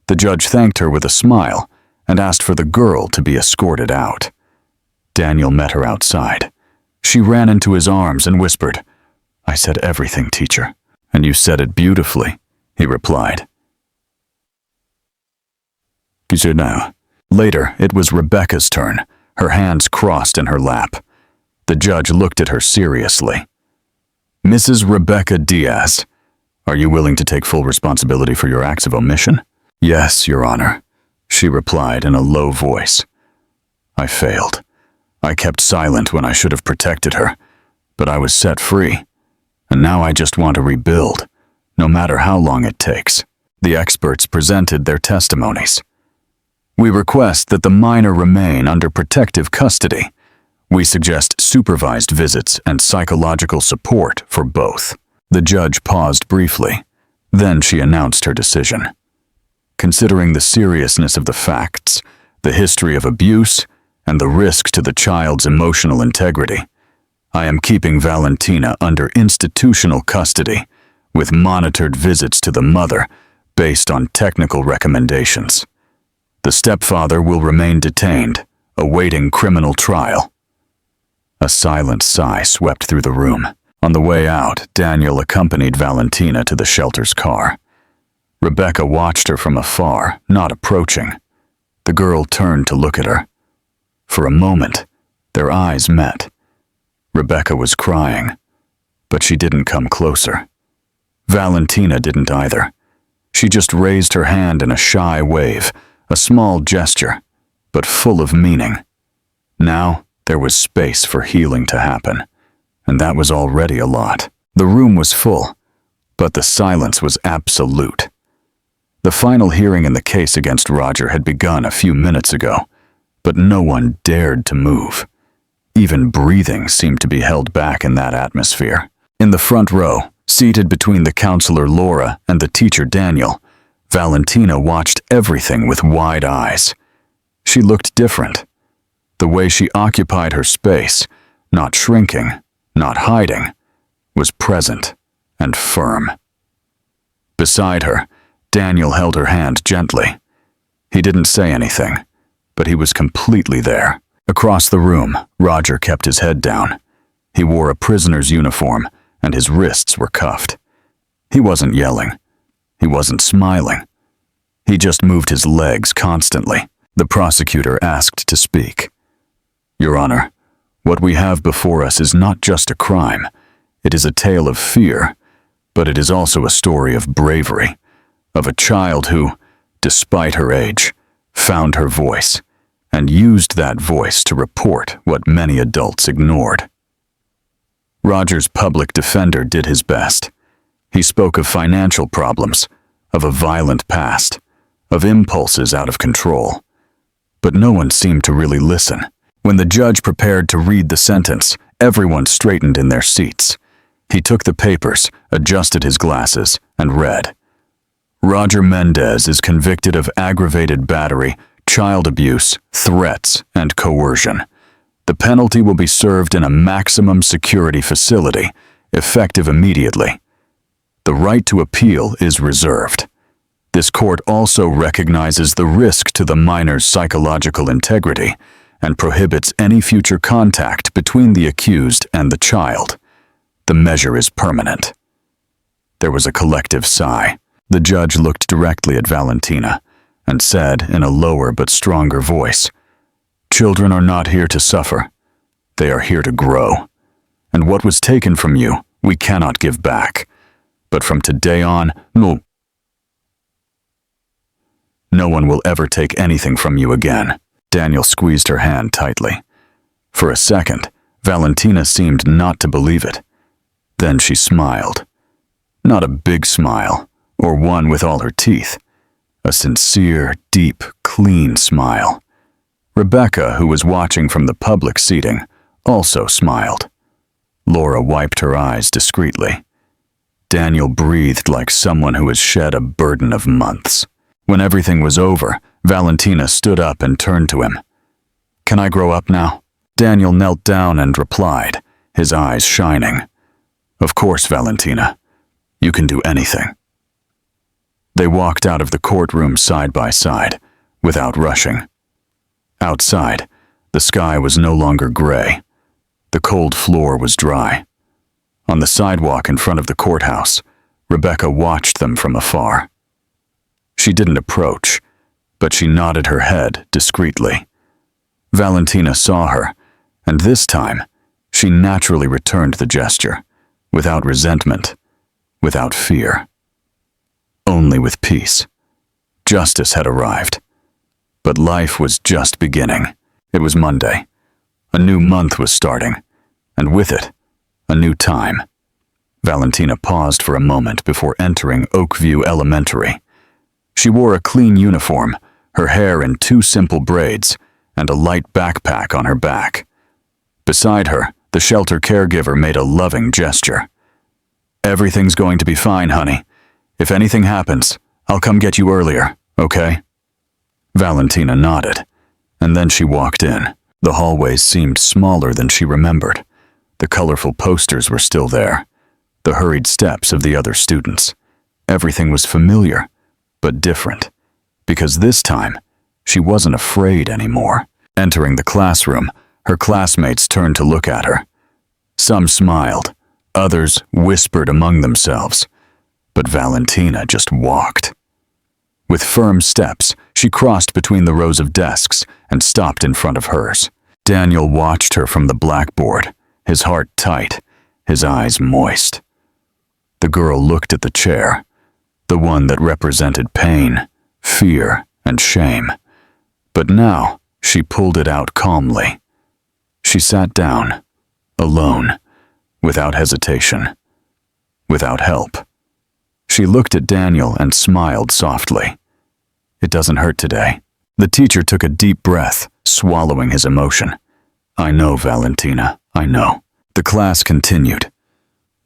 The judge thanked her with a smile and asked for the girl to be escorted out. Daniel met her outside. She ran into his arms and whispered, "I said everything, teacher." "And you said it beautifully," he replied. Now. Later, it was Rebecca's turn, her hands crossed in her lap. The judge looked at her seriously. "Mrs. Rebecca Diaz, are you willing to take full responsibility for your acts of omission?" "Yes, Your Honor," she replied in a low voice. "I failed. I kept silent when I should have protected her, but I was set free, and now I just want to rebuild, no matter how long it takes." The experts presented their testimonies. "We request that the minor remain under protective custody. We suggest supervised visits and psychological support for both." The judge paused briefly. Then she announced her decision. "Considering the seriousness of the facts, the history of abuse, and the risk to the child's emotional integrity, I am keeping Valentina under institutional custody with monitored visits to the mother based on technical recommendations. The stepfather will remain detained, awaiting criminal trial." A silent sigh swept through the room. On the way out, Daniel accompanied Valentina to the shelter's car. Rebecca watched her from afar, not approaching. The girl turned to look at her. For a moment, Their eyes met. Rebecca was crying, but she didn't come closer. Valentina didn't either. She just raised her hand in a shy wave, a small gesture, but full of meaning. Now there was space for healing to happen, and that was already a lot. The room was full, but the silence was absolute. The final hearing in the case against Roger had begun a few minutes ago, but no one dared to move. Even breathing seemed to be held back in that atmosphere. In the front row, seated between the counselor Laura and the teacher Daniel, Valentina watched everything with wide eyes. She looked different. The way she occupied her space, not shrinking, not hiding, was present and firm. Beside her, Daniel held her hand gently. He didn't say anything, but he was completely there. Across the room, Roger kept his head down. He wore a prisoner's uniform, and his wrists were cuffed. He wasn't yelling. He wasn't smiling. He just moved his legs constantly. The prosecutor asked to speak. "Your Honor, what we have before us is not just a crime. It is a tale of fear, but it is also a story of bravery, of a child who, despite her age, found her voice and used that voice to report what many adults ignored." Roger's public defender did his best. He spoke of financial problems, of a violent past, of impulses out of control. But no one seemed to really listen. When the judge prepared to read the sentence, everyone straightened in their seats. He took the papers, adjusted his glasses, and read, "Roger Mendez is convicted of aggravated battery, child abuse, threats, and coercion. The penalty will be served in a maximum security facility, effective immediately. The right to appeal is reserved. This court also recognizes the risk to the minor's psychological integrity and prohibits any future contact between the accused and the child. The measure is permanent." There was a collective sigh. The judge looked directly at Valentina and said in a lower but stronger voice, "Children are not here to suffer. They are here to grow. And what was taken from you, we cannot give back. But from today on, no one will ever take anything from you again." Daniel squeezed her hand tightly. For a second, Valentina seemed not to believe it. Then she smiled. Not a big smile, or one with all her teeth. A sincere, deep, clean smile. Rebecca, who was watching from the public seating, also smiled. Laura wiped her eyes discreetly. Daniel breathed like someone who has shed a burden of months. When everything was over, Valentina stood up and turned to him. "Can I grow up now?" Daniel knelt down and replied, his eyes shining. "Of course, Valentina. You can do anything." They walked out of the courtroom side by side, without rushing. Outside, the sky was no longer gray. The cold floor was dry. On the sidewalk in front of the courthouse, Rebecca watched them from afar. She didn't approach, but she nodded her head discreetly. Valentina saw her, and this time, she naturally returned the gesture, without resentment, without fear. Only with peace. Justice had arrived. But life was just beginning. It was Monday. A new month was starting, and with it, a new time. Valentina paused for a moment before entering Oakview Elementary. She wore a clean uniform, her hair in 2 simple braids, and a light backpack on her back. Beside her, the shelter caregiver made a loving gesture. "Everything's going to be fine, honey. If anything happens, I'll come get you earlier, okay?" Valentina nodded, and then she walked in. The hallways seemed smaller than she remembered. The colorful posters were still there, the hurried steps of the other students. Everything was familiar, but different, because this time, she wasn't afraid anymore. Entering the classroom, her classmates turned to look at her. Some smiled, others whispered among themselves, but Valentina just walked. With firm steps, she crossed between the rows of desks and stopped in front of hers. Daniel watched her from the blackboard, his heart tight, his eyes moist. The girl looked at the chair, the one that represented pain, fear, and shame. But now she pulled it out calmly. She sat down, alone, without hesitation, without help. She looked at Daniel and smiled softly. "It doesn't hurt today." The teacher took a deep breath, swallowing his emotion. "I know, Valentina, I know." The class continued.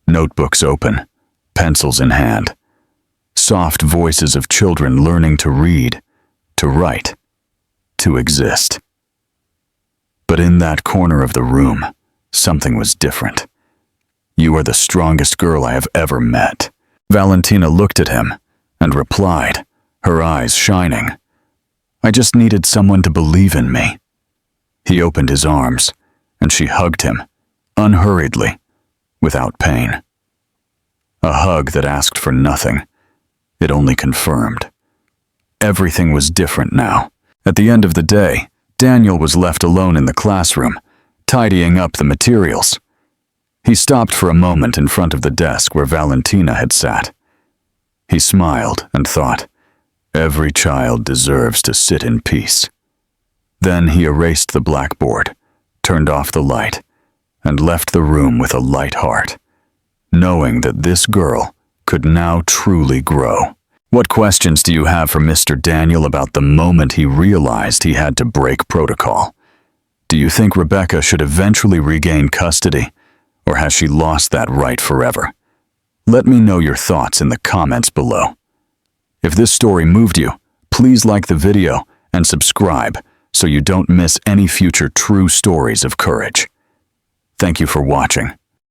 Notebooks open, pencils in hand. Soft voices of children learning to read, to write, to exist. But in that corner of the room, something was different. "You are the strongest girl I have ever met." Valentina looked at him and replied, her eyes shining. "I just needed someone to believe in me." He opened his arms, and she hugged him, unhurriedly, without pain. A hug that asked for nothing. It only confirmed. Everything was different now. At the end of the day, Daniel was left alone in the classroom, tidying up the materials. He stopped for a moment in front of the desk where Valentina had sat. He smiled and thought, "Every child deserves to sit in peace." Then he erased the blackboard, turned off the light, and left the room with a light heart, knowing that this girl could now truly grow. What questions do you have for Mr. Daniel about the moment he realized he had to break protocol? Do you think Rebecca should eventually regain custody, or has she lost that right forever? Let me know your thoughts in the comments below. If this story moved you, please like the video and subscribe so you don't miss any future true stories of courage. Thank you for watching.